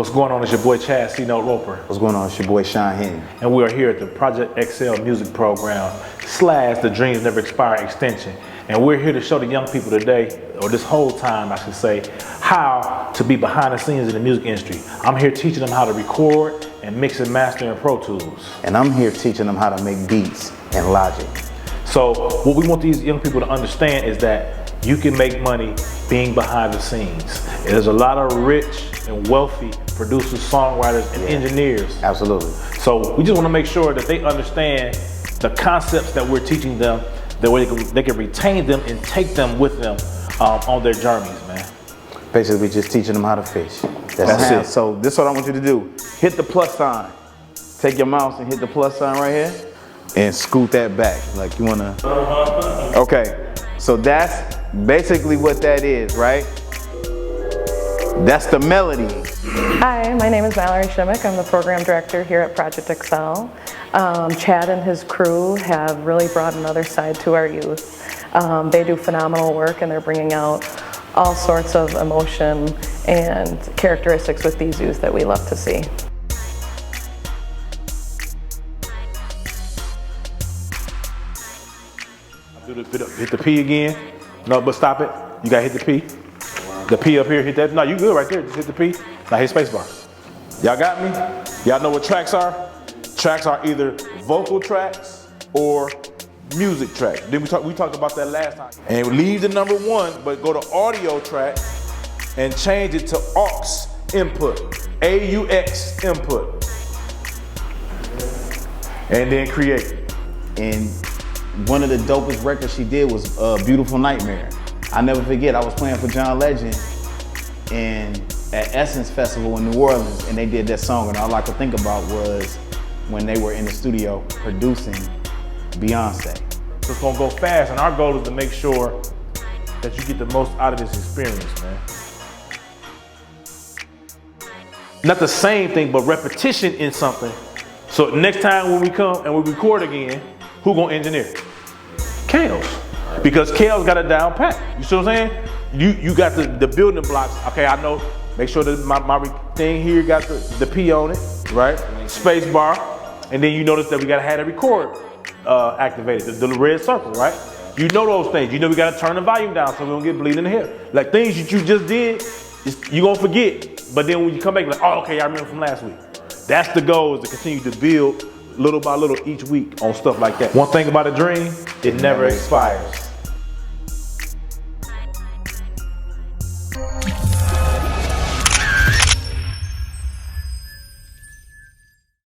What's going on? It's your boy Chad C-Note Roper. What's going on? It's your boy Sean Hinton. And we are here at the Project Excel Music Program / the Dreams Never Expire extension. And we're here to show the young people today, or this whole time I should say, how to be behind the scenes in the music industry. I'm here teaching them how to record and mix and master in Pro Tools. And I'm here teaching them how to make beats in Logic. So what we want these young people to understand is that you can make money being behind the scenes. There's a lot of rich and wealthy producers, songwriters, and engineers. Absolutely. So we just want to make sure that they understand the concepts that we're teaching them, that way they can retain them and take them with them on their journeys, man. Basically, just teaching them how to fish. That's it. So this is what I want you to do. Hit the plus sign. Take your mouse and hit the plus sign right here and scoot that back. Like you wanna, okay. So that's basically what that is, right? That's the melody. Hi, my name is Mallory Shimmick. I'm the program director here at Project Excel. Chad and his crew have really brought another side to our youth. They do phenomenal work and they're bringing out all sorts of emotion and characteristics with these youth that we love to see. Hit the P again. No, but stop it. You gotta hit the P. The P up here, hit that. No, you good right there. Just hit the P. Now hit spacebar. Y'all got me? Y'all know what tracks are? Tracks are either vocal tracks or music tracks. Then we talked about that last time. And leave the number 1, but go to audio track and change it to aux input. AUX input. And then create. And one of the dopest records she did was Beautiful Nightmare. I never forget, I was playing for John Legend at Essence Festival in New Orleans, and they did that song, and all I could think about was when they were in the studio producing Beyonce. So it's gonna go fast, and our goal is to make sure that you get the most out of this experience, man. Not the same thing, but repetition in something. So next time when we come and we record again, who gonna engineer? Kales. Because Kale's got it down pat. You see what I'm saying? You got the building blocks. Okay, I know. Make sure that my thing here got the P on it, right? Space bar. And then you notice that we gotta have the record activated, the red circle, right? You know those things. You know we gotta turn the volume down so we don't get bleeding in the hair. Like things that you just did, you gonna forget. But then when you come back, like, oh, okay, I remember from last week. That's the goal, is to continue to build little by little each week on stuff like that. One thing about a dream, it never expires.